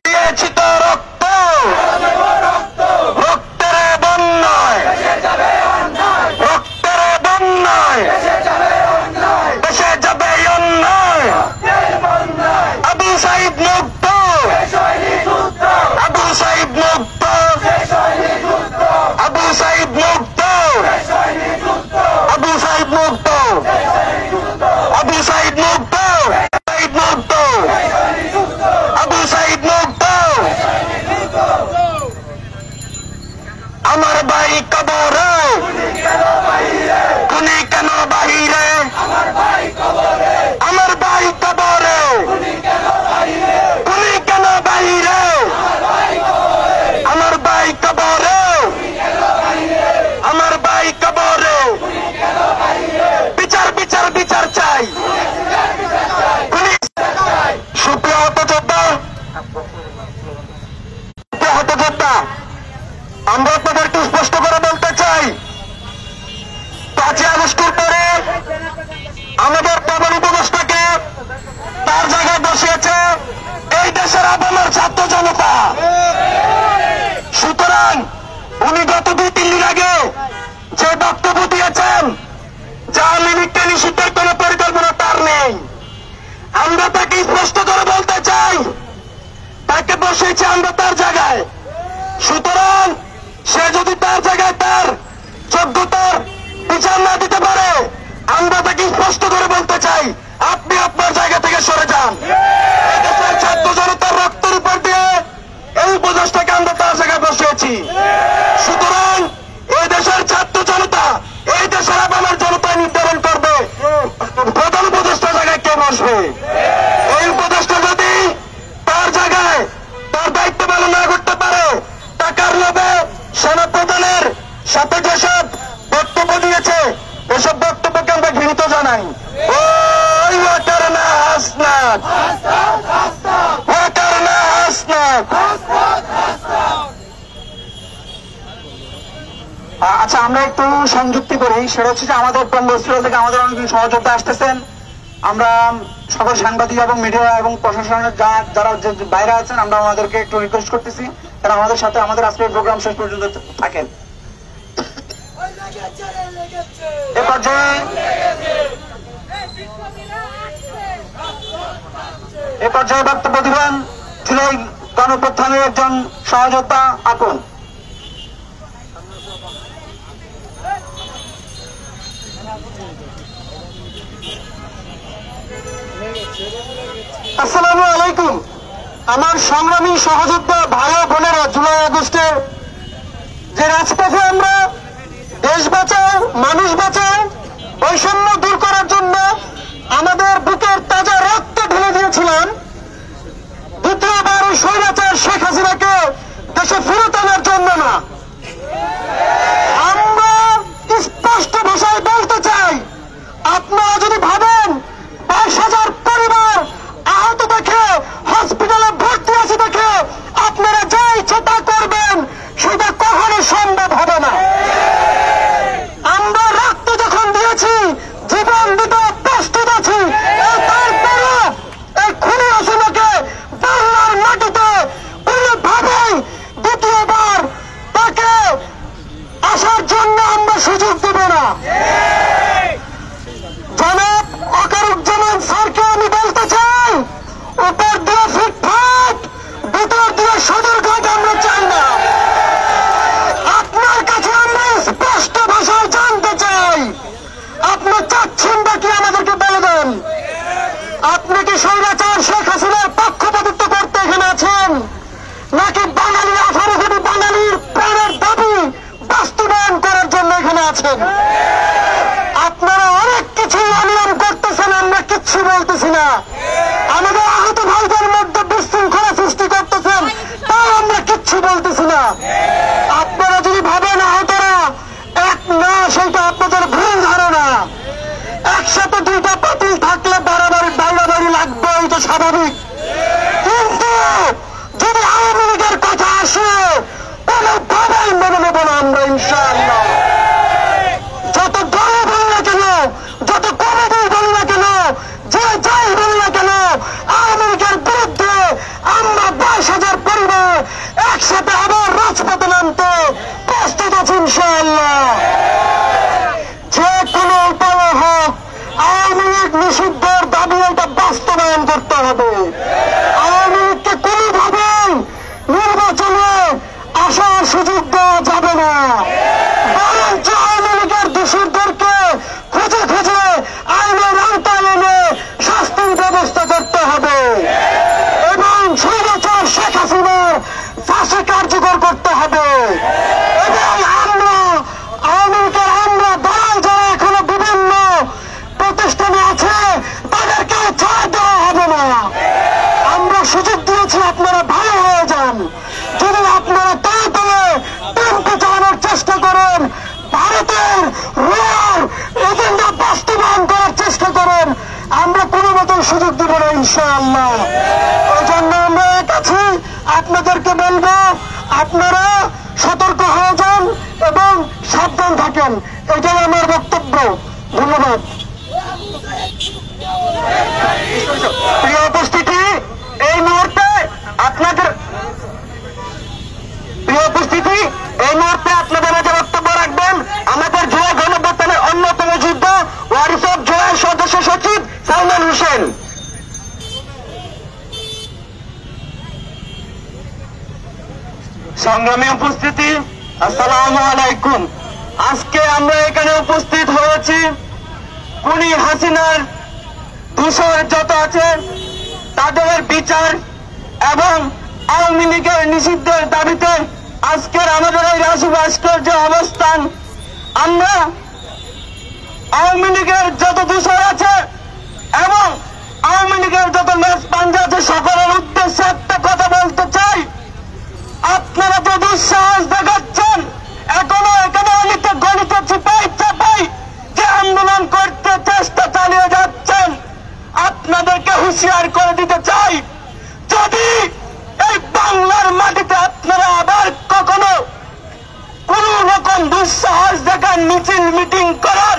দিয়েছি তো রক্ত, রক্তের বন্যায়, রক্তের বন্যায় দেশে যাবে অন্যায়। আবু সাইদ মুক্ত, আবু সাইদ মুক্ত, আবু সাইদ মুক্ত, আবু সাইদ মুক্ত, আবু সাইদ মুক্ত, সাইদ মুক্ত, আবু সাইদ মুক্ত। আমার ভাই কবরে, খুনি কেন বাহিরে, আমার ভাই কবরে, খুনি কেন বাহিরে, আমার ভাই কবরে, আমার ভাই কবরে। বিচার বিচার বিচার চাই। সুপ্রিয় হতযোদ্ধা, আমরা আপনাদেরকে স্পষ্ট করে বলতে চাই, 5ই আগস্টের পরে আমাদের প্রধান উপদেষ্টাকে তার জায়গায় বসিয়েছে এই দেশের আপামর ছাত্র জনতা। সুতরাং উনি গত 2-3 দিন আগে যে বক্তব্য দিয়েছেন, যে আওয়ামী লীগকে নিষিদ্ধের কোন পরিকল্পনা তার নেই। আমরা তাকে স্পষ্ট করে বলতে চাই, তাকে বসিয়েছি আমরা তার জায়গায়। সুতরাং সে যদি তার জায়গায় তার যোগ্যতার বিচার না দিতে পারে, আমরা তাকে স্পষ্ট করে বলতে চাই, আপনি আপনার জায়গা থেকে সরে যান। দেশের ছাত্র জনতার রক্তের উপর দিয়ে এই উপদেষ্টাকে আমরা তার জায়গায় বসিয়েছি। সুতরাং এই দেশের ছাত্র জনতা, এই দেশের আপামর জনতা নির্ধারণ করবে প্রধান উপদেষ্টার জায়গায় কে বসবে। এই উপদেষ্টা যদি তার জায়গায় তার দায়িত্ব পালন না করতে পারে, টাকার লোভে সেনাপ্রধানের সাথে যেসব বক্তব্য দিয়েছে, এসব বক্তব্যকে আমরা ঘৃণিত জানাই। ওই ওয়াকার না হাসনাত, ওয়াকার না হাসনাত। আচ্ছা, আমরা একটু সংযুক্তি করি। সেটা হচ্ছে যে আমাদের বঙ্গস্থল থেকে আমাদের অনেক সহযোদ্ধা আসতেছেন। আমরা সকল সাংবাদিক এবং মিডিয়া এবং প্রশাসনের যারা বাইরে আছেন, আমরা আমাদেরকে একটু রিকোয়েস্ট করতেছি তারা আমাদের সাথে আমাদের আজকের প্রোগ্রাম শেষ পর্যন্ত থাকেন। এ পর্যায়ে বক্তব্য দিবেন জুলাই গণঅভ্যুত্থানের একজন সহযোদ্ধা আপন। আসসালামু আলাইকুম। আমার সংগ্রামী সহযোদ্ধা ভাই ও বোনেরা, জুলাই আগস্টের যে রাজপথে আমরা দেশ বাঁচাও মানুষ বাঁচাও বৈষম্য দূর করার জন্য আমাদের বুকের তাজা রক্ত ঢেলে দিয়েছিলাম, দ্বিতীয়বার ওই স্বৈরাচার শেখ হাসিনাকে দেশে ফেরত আনার জন্য না। আমরা স্পষ্ট ভাষায় বলতে চাই, আপনারা যদি ভাবেন 22,000 পরিবার আহত দেখে হসপিটালে ভর্তি আছে দেখে আপনারা যা ইচ্ছে তা করবেন, সেটা কখনো সম্ভব হবে না। আমরা রক্ত যখন দিয়েছি, জীবন দিতে প্রস্তুত আছি, তারপরে এই খুনি ফাঁসি কার্যকর করতে হবে এবং আমরা আওয়ামী লীগের আমরা দল যারা এখনো বিভিন্ন প্রতিষ্ঠানে আছে তাদেরকে ছাড় দেওয়া হবে না। আমরা সুযোগ দিয়েছি, আপনারা ভালো হয়ে যান। যদি আপনারা তলে তলে টেম্পো চালানোর চেষ্টা করেন, ভারতের রোয়ার এজেন্ডা বাস্তবায়ন করার চেষ্টা করেন, আমরা কোনো মতো সুযোগ দিব না ইনশাআল্লাহ। ওই জন্য আমরা এক আছি, আপনাদেরকে বলবো আপনারা সতর্ক হয়ে যান এবং সাবধান থাকেন, এটাই আমার বক্তব্য। ধন্যবাদ। প্রিয় উপস্থিতি, এই মুহূর্তে আপনাদের মাঝে বক্তব্য রাখবেন আমাদের জুলাই গণঅভ্যুত্থানের অন্যতম যুদ্ধ ওয়ারিস অফ জুলাই সদস্য সচিব সালমান হোসেন। সংগ্রামী উপস্থিতি, আসসালামু আলাইকুম। আজকে আমরা এখানে উপস্থিত হয়েছি খুনি হাসিনার দূষর যত আছে তাদের বিচার এবং আওয়ামী লীগের নিষিদ্ধের দাবিতে আজকের আমাদের এই রাজু ভাস্কর্য অবস্থান। আমরা আওয়ামী লীগের যত দূষর আছে এবং আওয়ামী লীগের যত লেস পাঞ্জা আছে সকলের উদ্দেশ্যে একটা কথা বলতে চাই। আপনারা তো দুঃসাহস দেখাচ্ছেন, এখনো এখানে অনেকে গণিতে চিপাই চাপাই যে আন্দোলন করতে চেষ্টা চালিয়ে যাচ্ছেন। আপনাদেরকে হুঁশিয়ার করে দিতে চাই, যদি এই বাংলার মাটিতে আপনারা আবার কখনো কোন রকম দুঃসাহস দেখান মিছিল মিটিং করার,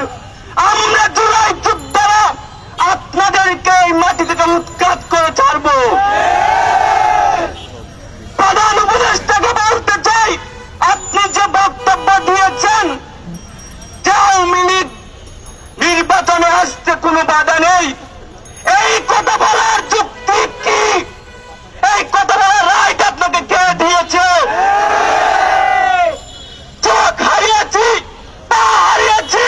আমরা জুলাই যোদ্ধারা আপনাদেরকে এই মাটি থেকে উৎখাত করে ছাড়ব। প্রধান উপদেষ্টাকে বলতে চাই, আপনি যে বক্তব্য দিয়েছেন যে আওয়ামী লীগ নির্বাচনে আসতে কোনো বাধা নেই, এই কথা বলার যুক্তি কি? এই কথা বলার রাইট আপনাকে কে দিয়েছে? চোখ হারিয়েছি, পা হারিয়েছি,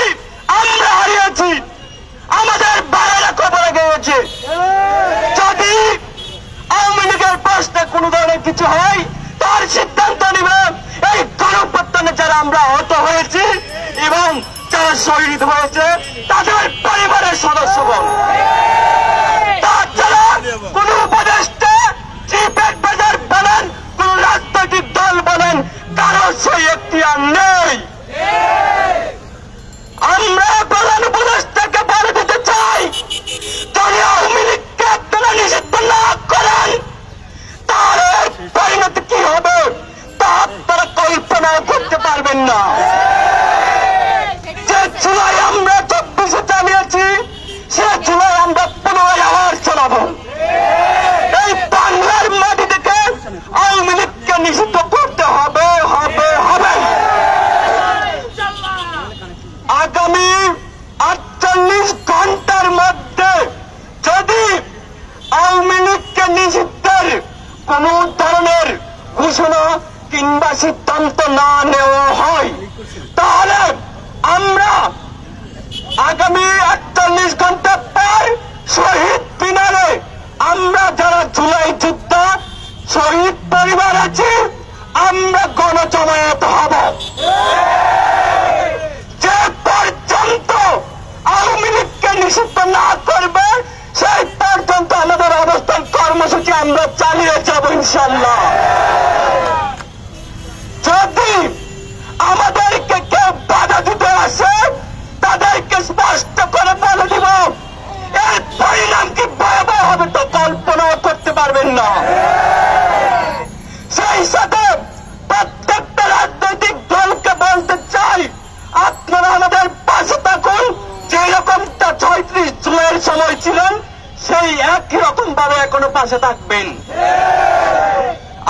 আমরা হারিয়েছি, আমাদের বাইরে খবরে গিয়েছে। যদি আওয়ামী লীগের প্রশ্নে কোন ধরনের কিছু হয় তার সিদ্ধান্ত নিবে এই গণঅভ্যুত্থানে যারা আমরা আহত হয়েছি এবং যারা শহীদ হয়েছে তাদের পরিবারের সদস্যগণ। তাছাড়া কোন উপদেষ্টা, চিফ অ্যাডভাইজার বলেন, কোন রাজনৈতিক দল বলেন, কারো সেই এখতিয়ার নেই। আমরা প্রধান উপদেষ্টাকে বলে দিতে চাই, যদি আওয়ামী লীগকে আপনারা নিষিদ্ধ না করেন তাহলে পরিণতি কি হবে তা আপনারা কল্পনাও করতে পারবেন না। যে জুলাই আমরা 24-এ চালিয়েছি, সে জুলাই আমরা পুনরায় আবার চালাবো। এই বাংলার মাটি থেকে আওয়ামী লীগকে নিষিদ্ধ করতে হবে হবে হবে। আগামী 48 ঘন্টার মধ্যে যদি আওয়ামী লীগকে নিষিদ্ধের কোন ধরনের ঘোষণা কিংবা সিদ্ধান্ত না নেওয়া হয় তাহলে আমরা আগামী 48 ঘন্টা পর শহীদ মিনারে আমরা যারা জুলাই যোদ্ধা শহীদ পরিবার আছি আমরা গণজমায়েত হব। যে পর্যন্ত আওয়ামী লীগকে নিষিদ্ধ না করবে সেই পর্যন্ত আমাদের অবস্থান কর্মসূচি আমরা চালিয়ে যাব ইনশাআল্লাহ। যদি আমাদেরকে কেউ বাধা দিতে আসে তাদেরকে স্পষ্ট করে বলে দিব, এর পরিণাম কি ভয়াবহ হবে তো কল্পনাও করতে পারবেন না। সেই সাথে প্রত্যেকটা রাজনৈতিক দলকে বলতে চাই, আপনারা আমাদের পাশে থাকুন। যে রকমটা 36 জুলাইয়ের সময় ছিলেন সেই একই রকম ভাবে এখনো পাশে থাকবেন।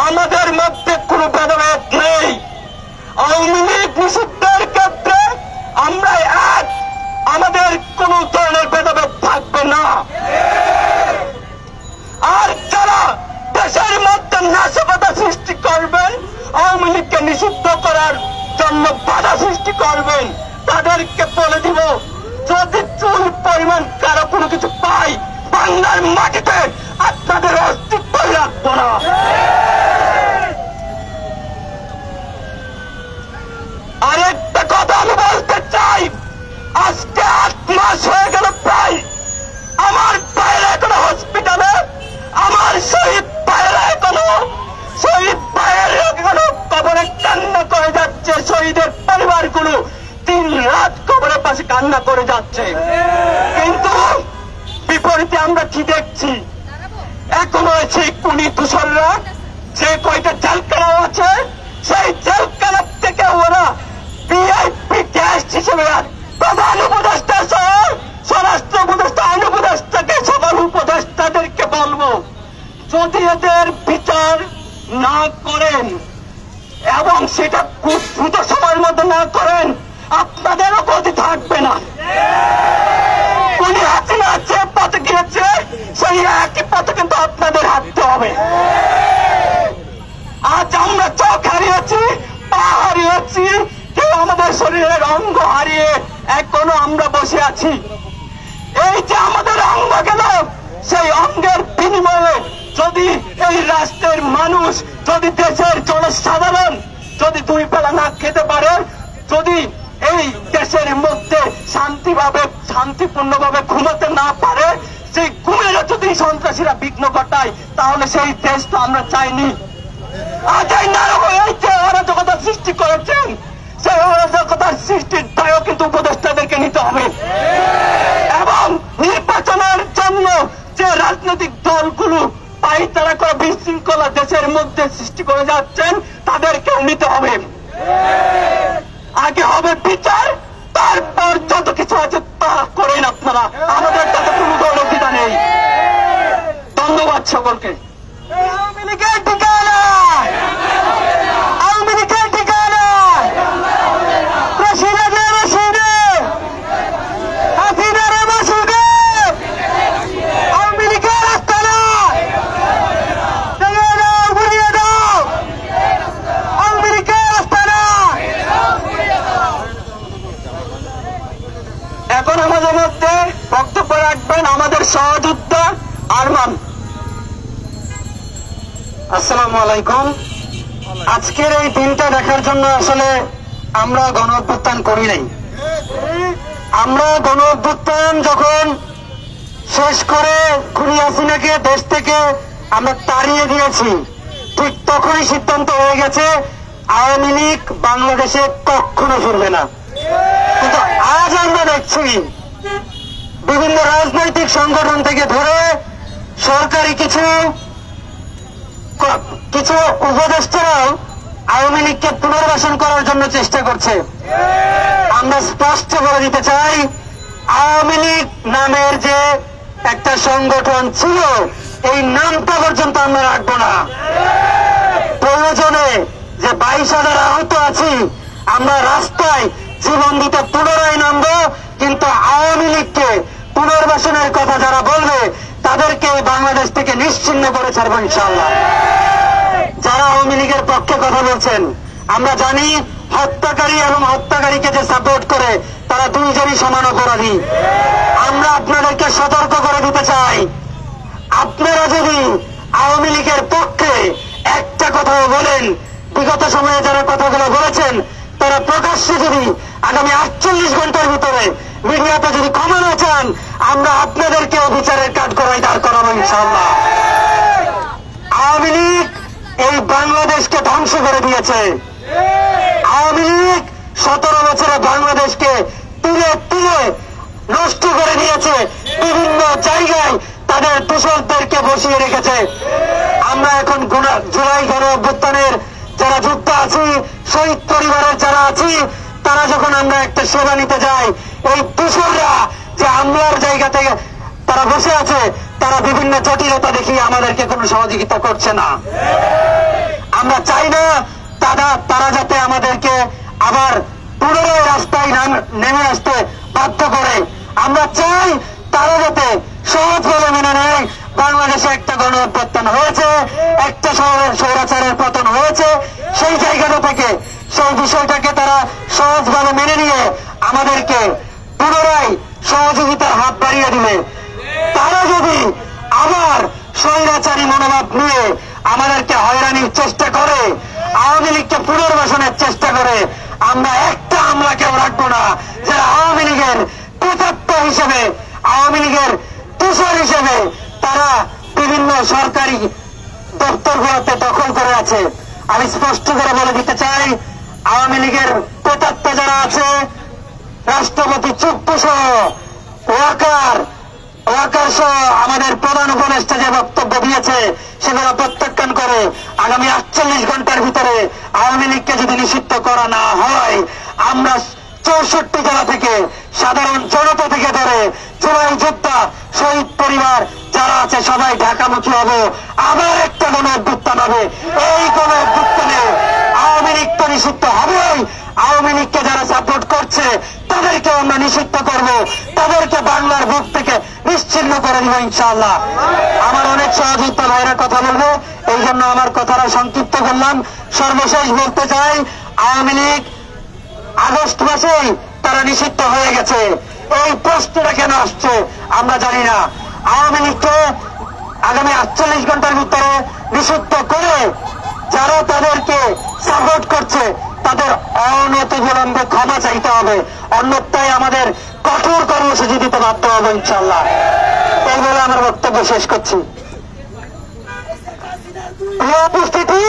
আমাদের মধ্যে কোনো ভেদাভেদ নেই। আওয়ামী লীগ নিষিদ্ধের ক্ষেত্রে আমরা এক, আমাদের কোন ধরনের ভেদাভেদ থাকবে না। আর যারা দেশের মধ্যে নাশকতা সৃষ্টি করবেন, আওয়ামী লীগকে নিষিদ্ধ করার জন্য বাধা সৃষ্টি করবেন, তাদেরকে বলে দিব, যদি চুল পরিমাণ কারো কোনো কিছু পাই বাংলার মাটিতে আপনাদের অস্তিত্বই রাখবো না। যদি এদের বিচার না করেন এবং সেটা খুব দ্রুত সময়ের মধ্যে না করেন, আপনাদেরও গতি থাকবে না। উনি হাসিনা যে পথে গিয়েছে সেই একই পথে কিন্তু আপনাদের হাঁটতে হবে। আজ আমরা চোখ হারিয়েছি, পা হারিয়েছি, কেউ আমাদের শরীরের অঙ্গ হারিয়ে এখনো আমরা বসে আছি। এই যে আমাদের অঙ্গ গেল, সেই অঙ্গের বিনিময়ে যদি এই রাষ্ট্রের মানুষ, যদি দেশের জনসাধারণ যদি দুই বেলা না খেতে পারে, যদি এই দেশের মধ্যে শান্তিপূর্ণভাবে ঘুমাতে না পারে, সেই ঘুমেরও যদি সন্ত্রাসীরা বিঘ্ন ঘটায়, তাহলে সেই দেশ তো আমরা চাইনি। আজ এই নারক এই যে অরাজকতার সৃষ্টি করেছেন, সেই অরাজকতার সৃষ্টির দায়ও কিন্তু উপদেষ্টাদেরকে নিতে হবে। এবং নির্বাচনের জন্য যে রাজনৈতিক দলগুলো পায়তারা করে বিশৃঙ্খলা দেশের মধ্যে সৃষ্টি করে যাচ্ছেন, তাদেরকেও নিতে হবে। আগে হবে বিচার, তারপর যত কিছু আছে তা করেন আপনারা, আমাদের তাতে কোনো দলবিধা নেই। ধন্যবাদ সকলকে। আওয়ামী লীগের ঠিকানা, আওয়ামী লীগের ঠিকানা, রশিদে রশিদে, হাসিনা রে মসুদে, আওয়ামী লীগের আস্তানা, ভেঙে দাও, গুড়িয়ে দাও, আওয়ামী লীগের আস্তানা। এখন আমাদের মধ্যে বক্তব্য রাখবেন আমাদের সহযোদ্ধা আরমান। আসসালামু আলাইকুম। আজকের এই দিনটা দেখার জন্য আসলে আমরা গণ অভ্যুত্থান করি নাই। আমরা গণ অভ্যুত্থান যখন শেষ করে খুনি হাসিনাকে দেশ থেকে আমরা তাড়িয়ে দিয়েছি, ঠিক তখনই সিদ্ধান্ত হয়ে গেছে আওয়ামী লীগ বাংলাদেশে কখনো ফিরবে না। কিন্তু আজ আমরা দেখছি বিভিন্ন রাজনৈতিক সংগঠন থেকে ধরে সরকারি কিছু উপদেষ্টারাও আওয়ামী লীগকে পুনর্বাসন করার জন্য চেষ্টা করছে। আমরা স্পষ্ট করে দিতে চাই, আওয়ামী লীগ নামের যে একটা সংগঠন ছিল, এই নামটা পর্যন্ত আমরা রাখবো না। প্রয়োজনে যে 22,000 আহত আছি, আমরা রাস্তায় জীবন দিতে পুনরায় নামবো, কিন্তু আওয়ামী লীগকে পুনর্বাসনের কথা যারা বলবে তাদেরকে বাংলাদেশ থেকে নিশ্চিহ্ন করে ছাড়বো ইনশাআল্লাহ। যারা আওয়ামী লীগের পক্ষে কথা বলছেন, আমরা জানি হত্যাকারী এবং হত্যাকারীকে যে সাপোর্ট করে তারা দুইজনই সমান অপরাধী। আমরা আপনাদেরকে সতর্ক করে দিতে চাই, আপনারা যদি আওয়ামী লীগের পক্ষে একটা কথাও বলেন, বিগত সময়ে যারা কথাগুলো বলেছেন তারা প্রকাশ্যে যদি আগামী 48 ঘন্টার ভিতরে মিডিয়াতে যদি ক্ষমা না চান, আমরা আপনাদেরকেও বিচারের কাঠগড়ায় দাঁড় করাবো ইনশাআল্লাহ। আওয়ামী লীগ এই বাংলাদেশকে ধ্বংস করে দিয়েছে। আওয়ামী লীগ 17 বছরে বাংলাদেশকে তুলে তুলে নষ্ট করে দিয়েছে। বিভিন্ন জায়গায় তাদের দূষকদেরকে বসিয়ে রেখেছে। আমরা এখন জুলাই গণ অভ্যুত্থানের যারা যোদ্ধা আছি, শহীদ পরিবারের যারা আছি, তারা যখন আমরা একটা সেবা নিতে যাই, এই দূষকরা যে আমলার জায়গা থেকে তারা বসে আছে, তারা বিভিন্ন জটিলতা দেখিয়ে আমাদেরকে কোনো সহযোগিতা করছে না। আমরা চাই না তারা যাতে আমাদেরকে আবার পুনরায় রাস্তায় নেমে আসতে বাধ্য করে। আমরা চাই তারা যাতে সহজভাবে মেনে নেয় বাংলাদেশে একটা গণ অভ্যুত্থান হয়েছে, একটা স্বৈরাচারের পতন হয়েছে, সেই জায়গাটা থেকে সেই বিষয়টাকে তারা সহজভাবে মেনে নিয়ে আমাদেরকে পুনরায় সহযোগিতার হাত বাড়িয়ে দিবে। তারা যদি আবার স্বৈরাচারী মনোভাব নিয়ে আমাদেরকে হয়রানির চেষ্টা করে, আওয়ামী লীগকে পুনর্বাসনের চেষ্টা করে, আমরা একটা আমলাকেও রাখবো না যারা আওয়ামী লীগের প্রেতাত্ম হিসেবে, আওয়ামী লীগের তুষার হিসেবে তারা বিভিন্ন সরকারি দপ্তরগুলোতে দখল করে আছে। আমি স্পষ্ট করে বলে দিতে চাই, আওয়ামী লীগের প্রেতাত্ম যারা আছে, রাষ্ট্রপতি চুপ্পু সহ ওয়াকার সহ আমাদের প্রধান উপদেষ্টা যে বক্তব্য দিয়েছে সেগুলো প্রত্যাখ্যান করে আগামী 48 ঘন্টার ভিতরে আওয়ামী লীগকে যদি নিষিদ্ধ করা না হয়, আমরা 64 জেলা থেকে, সাধারণ জনতা থেকে ধরে জুলাই যোদ্ধা শহীদ পরিবার যারা আছে সবাই ঢাকামুখী হবে, আবার একটা গণ অভ্যুত্থান হবে। এই গণ অভ্যুত্থানে আওয়ামী লীগ তো নিষিদ্ধ হবেই, আওয়ামী লীগকে যারা সাপোর্ট করছে তাদেরকে আমরা নিষিদ্ধ করব, তাদেরকে বাংলার বুক থেকে নিশ্চিহ্ন করে দিব ইনশাআল্লাহ। আমার অনেক সহযোগিতা ভাইরা কথা বলবে, এই জন্য আমার কথাটা সংক্ষিপ্ত করলাম। সর্বশেষ বলতে চাই, আওয়ামী লীগ আগস্ট মাসেই তারা নিষিদ্ধ হয়ে গেছে। এই প্রশ্নটা কেন আসছে আমরা জানি না। আওয়ামী লীগকে আগামী 48 ঘন্টার ভিতরে নিষিদ্ধ করে যারা তাদেরকে সাপোর্ট করছে তাদের অনতিবিলম্বে ক্ষমা চাইতে হবে, অন্যথায় আমাদের কঠোর কর্মসূচি দিতে বাধ্য হবে ইনশাআল্লাহ। এই বলে আমার বক্তব্য শেষ করছি। উপস্থিতি,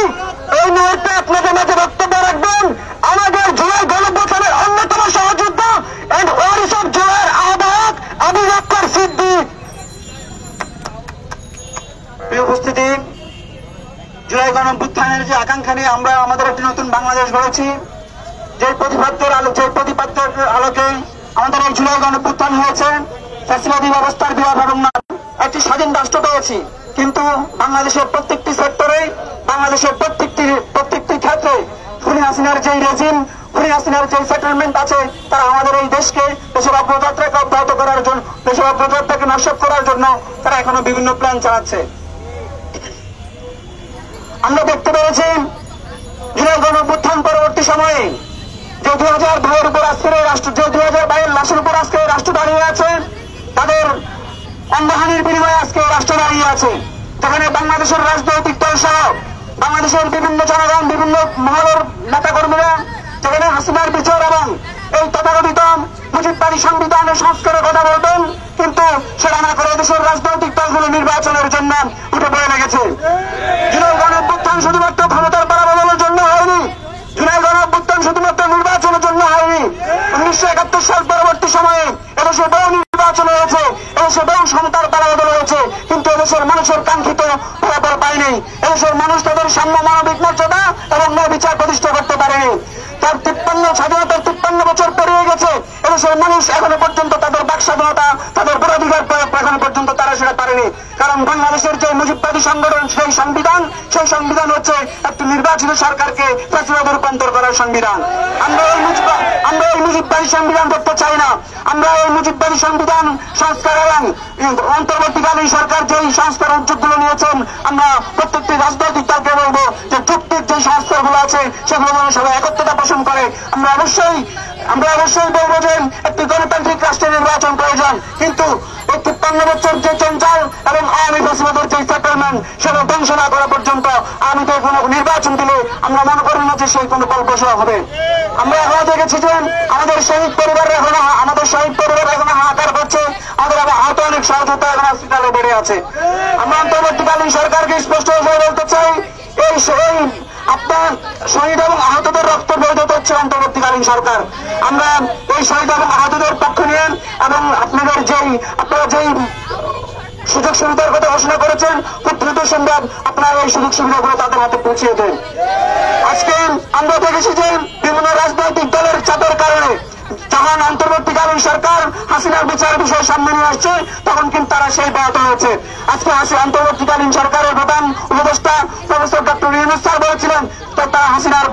এই মুহূর্তে আপনাদের মাঝে বক্তব্য রাখবেন আমাদের জুলাই গণঅভ্যুত্থানের অন্যতম সহযোদ্ধা এন্ড ওয়ারিস অফ জুলাইয়ের আহ্বায়ক আবু বকর সিদ্দিক। প্রিয় উপস্থিতি, জুলাই গণঅভ্যুত্থানের যে আকাঙ্ক্ষা নিয়ে আমরা আমাদের একটি নতুন বাংলাদেশ গড়েছি, যে প্রতিপাদ্যের আলোকে আমাদের এই জুলাই গণঅভ্যুত্থান হয়েছে, ফ্যাসিবাদী ব্যবস্থার বিরোধ এবং একটি স্বাধীন রাষ্ট্র পেয়েছি। কিন্তু বাংলাদেশের প্রত্যেকটি সেক্টরে, বাংলাদেশের প্রত্যেকটি ক্ষেত্রে খুনি হাসিনার যে রেজিম, খুনি হাসিনার যে সেটেলমেন্ট আছে, তারা আমাদের এই দেশকে, দেশের অগ্রযাত্রাকে অব্যাহত করার জন্য, দেশের অগ্রযাত্রাকে নষ্ট করার জন্য তারা এখনো বিভিন্ন প্ল্যান চালাচ্ছে। আমরা দেখতে পেরেছি জুলাই গণঅভ্যুত্থান পরবর্তী সময়ে যে 2000 ভাইয়ের উপর আজকের রাষ্ট্র, যে 2000 ভাইয়ের লাশের উপর আজকে রাষ্ট্র দাঁড়িয়ে আছে, তাদের অঙ্গহানির বিনিময়ে আজকে রাষ্ট্র দাঁড়িয়ে আছে, যেখানে বাংলাদেশের রাজনৈতিক দল সহ বাংলাদেশের বিভিন্ন জনগণ, বিভিন্ন মহলের নেতাকর্মীরা যেখানে হাসিনার বিচার এবং এই তথাকথিত মুজিববাদী সংবিধানের সংস্কারের কথা বলবেন, কিন্তু সেটা না করে দেশের রাজনৈতিক দলগুলো নির্বাচনের জন্য উঠে পড়ে লেগেছে। জুলাই গণঅভ্যুত্থান শুধুমাত্র ক্ষমতার পালাবদলের জন্য হয়নি, জুলাই গণঅভ্যুত্থান শুধুমাত্র নির্বাচনের জন্য হয়নি। 1971 সাল পরবর্তী সময়ে এদেশে বহু নির্বাচন হয়েছে, এদেশে বহু ক্ষমতার পালাবদল হয়েছে, কিন্তু এদেশের মানুষের কাঙ্ক্ষিত ফলাফল পায়নি। এদেশের মানুষ তাদের সাম্য মানবিক মর্যাদা এবং ন্যায় বিচার প্রতিষ্ঠা করতে পারেনি। তার স্বাধীনতার 53 বছর পেরিয়ে গেছে, এদেশের মানুষ এখনো পর্যন্ত তাদের বাক স্বাধীনতা, তাদের ভোটাধিকার এখনো পর্যন্ত তারা সেটা পারেনি। কারণ বাংলাদেশের যে মুজিববাদী সংগঠন, সেই সংবিধান হচ্ছে একটি নির্বাচিত সরকারকে ফ্যাসিবাদে রূপান্তর করার সংবিধান। আমরা এই মুজিববাদী সংবিধান দেখতে চাই না। আমরা এই মুজিববাদী সংবিধান সংস্কার এবং অন্তর্বর্তীকালীন সরকার যে সংস্কার উদ্যোগগুলো নিয়েছেন, আমরা প্রত্যেকটি রাজনৈতিক দলকে বলবো যে যুক্তির যে সংস্কারগুলো আছে সেগুলো যেন সবাই একত্রতা পোষণ করে। আমরা অবশ্যই বলবো যে একটি গণতান্ত্রিক রাষ্ট্রের নির্বাচন প্রয়োজন, কিন্তু 53 বছর যে চঞ্চল এবং আওয়ামী ফ্যাসিবাদের যে সেটেলমেন্ট সেটা ধ্বংস না করা পর্যন্ত আওয়ামীতে কোনো নির্বাচন দিলে আমরা মনে করি না যে সেই কোনো ফলপ্রসূ হবে। আমরা এখনো দেখেছি যে আমাদের শহীদ পরিবার এখনো হাহাকার করছে, আমাদের আহত অনেক সহযোগিতা এখন হসপিটালে বেড়ে আছে। আমরা অন্তর্বর্তীকালীন সরকারকে স্পষ্ট ভাবে বলতে চাই, এই আপনার শহীদ এবং আহতদের রক্ত বৈধ হচ্ছে অন্তর্বর্তীকালীন সরকার। আমরা এই শহীদ এবং আহতদের পক্ষ নিয়ে এবং আপনারা যেই সুযোগ সুবিধার কথা ঘোষণা করেছেন, খুব দ্রুত সম্ভব আপনারা এই সুযোগ সুবিধাগুলো তাদের হাতে পৌঁছিয়ে দেন। আজকে আমরা দেখেছি যে বিভিন্ন রাজনৈতিক দলের চাপের কারণে যখন অন্তর্বর্তীকালীন সরকার হাসিনার বিচার বিষয় সামনে নিয়ে আসছে, তখন কিন্তু তারা সেই ব্যাহত হয়েছে। আজকে অন্তর্বর্তীকালীন সরকারের প্রধান উপদেষ্টা প্রফেসর ডক্টর ইউনূস স্যার বলেছিলেন তারা হাসিনার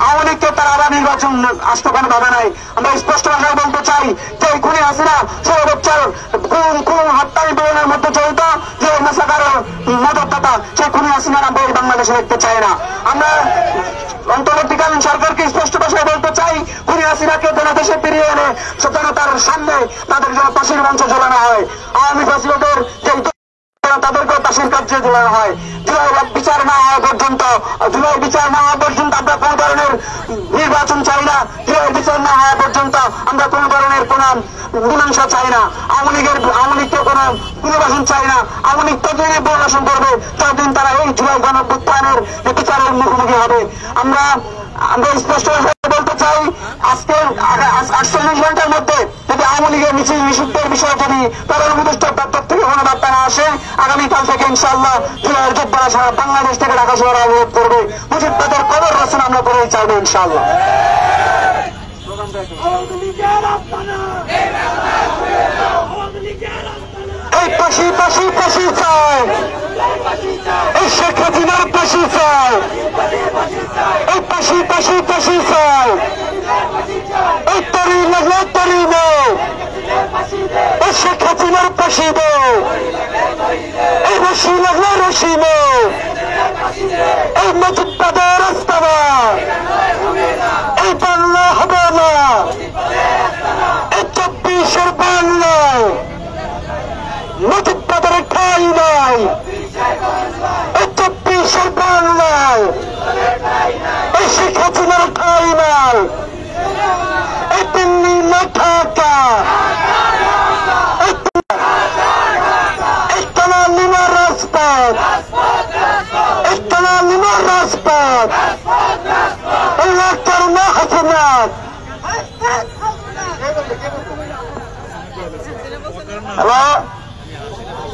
আওয়ামী লীগকে তারা আবার নির্বাচন আসতে কোনো ভাবে নাই। আমরা স্পষ্ট ভাষায় বলতে চাই যে খুনি হাসিনা 16 বছর খুন হত্যা বিবরণের মধ্যে জড়িত যে মেসাকারের মদতদাতা, সেই খুনি হাসিনার আমরা এই বাংলাদেশে দেখতে চাই না। আমরা অন্তর্বর্তীকালীন সরকারকে স্পষ্ট ভাষায় বলতে চাই, খুনি হাসিনাকে দেশে ফিরিয়ে এনে তার সামনে তাদের জন্য ফাঁসির মঞ্চ ঝোলানো হয়। আওয়ামী ফ্যাসিবাদের যে তাদেরকে ফাঁসির কার্যে ঝোলানো হয়। জুলাই বিচার না হওয়া পর্যন্ত আমরা কোন ধরনের নির্বাচন চাই না। জুলাই বিচার না হওয়া পর্যন্ত আমরা কোন ধরনের কোন মীমাংসা চাই না। আওয়ামী লীগকে কোন পুনর্বাসন চাই না। আওয়ামী লীগ ততদিন পুনর্বাসন করবে ততদিন তারা এই জুলাই গণঅভ্যুত্থানের বিচারের মুখোমুখি হবে। আমরা স্পষ্ট বলতে চাই, আজকে 48 ঘন্টার মধ্যে যদি আওয়ামী লীগের মিছিল নিষিদ্ধের বিষয়ে যদি প্রধান উপদেষ্টার দপ্তর থেকে কোনো বার্তা না আসে, আগামীকাল থেকে ইনশাআল্লাহ জুলাইয়ের যোদ্ধারা সারা বাংলাদেশ থেকে ঢাকা শহরে অবরোধ করবে। মুজিববাদের কবর রচনা আমরা করেই চাইবো ইনশাআল্লাহ। আওয়ামী লীগের আস্তানা এই ফাঁসি ফাঁসি ফাঁসি চাই, এই শেখ হাসিনার ফাঁসি চাই, এই ফাঁসি ফাঁসি ফাঁসি চাই, এই তরি লাগলে তরি দে, এই শেখ হাসিনার ফাঁসি দে, এই রশি লাগলে রশি দে, এই মুজিববাদের রাস্তা না, এই বাংলা হবে না, এই 24-এর বাংলায় মুজিববাদের ঠাঁই নাই, এই 24-এর বাংলায় এই শেখ হাসিনার ঠাঁই নাই, এই দিল্লি না ঢাকা, এই তলালিমার রাজপথ, এই তলালিমার রাজপথ, আল্লাহ করুণা হাসিনাত। হ্যালো,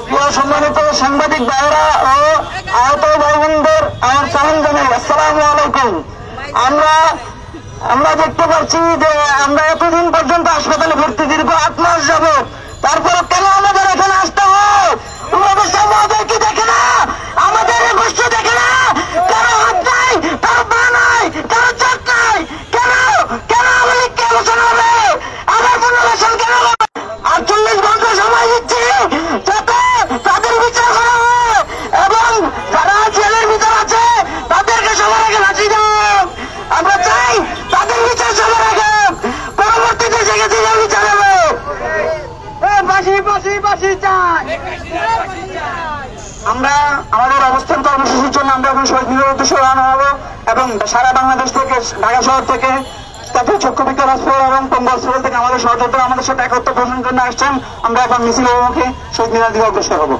প্রিয় সম্মানিত সাংবাদিক ভাইরা ও আহত ভাই বোনদের আমার সালাম জানাই, আসসালামু আলাইকুম। আমরা দেখতে পাচ্ছি যে আমরা এতদিন পর্যন্ত হাসপাতালে ভর্তি, দীর্ঘ 8 মাস যাবত, তারপর কেন আমাদের এখানে আসতে হয়? আমাদের সামনে আমাদেরকে দেখে না, আমাদের গোষ্ঠ দেখে না, কারো হাত নাই, কারো পা নাই, কারো চোখ নাই, কেন কেন আমাদের কে আলোচনা হবে? আমার পুনর্বাসন কেন হবে? 48 ঘন্টা সময় দিচ্ছি যাতে তাদের বিচার করা হয় এবং যারা জেলের ভিতর আছে তাদেরকে সবার আগে ফাঁসি দেওয়া হোক। আমরা চাই তাদের বিচার সবার আগে, পরবর্তীতে শেখ হাসিনার বিচার হবে। ফাঁসি ফাঁসি ফাঁসি চাই। আমরা আমাদের অবস্থান কর্মসূচির জন্য আমরা এখন শহীদ মিনারের উদ্দেশ্যে রওনা হবো এবং সারা বাংলাদেশ থেকে, ঢাকা শহর থেকে, তারপরে চক্ষু বিজ্ঞান হাসপাতাল এবং টঙ্গী হসপিটাল থেকে আমাদের সহযোদ্ধা আমাদের সাথে একত্র পোষণ জন্য আসছেন। আমরা এখন মিছিল অভিমুখে শহীদ মিনার দিকে অগ্রসর হবো।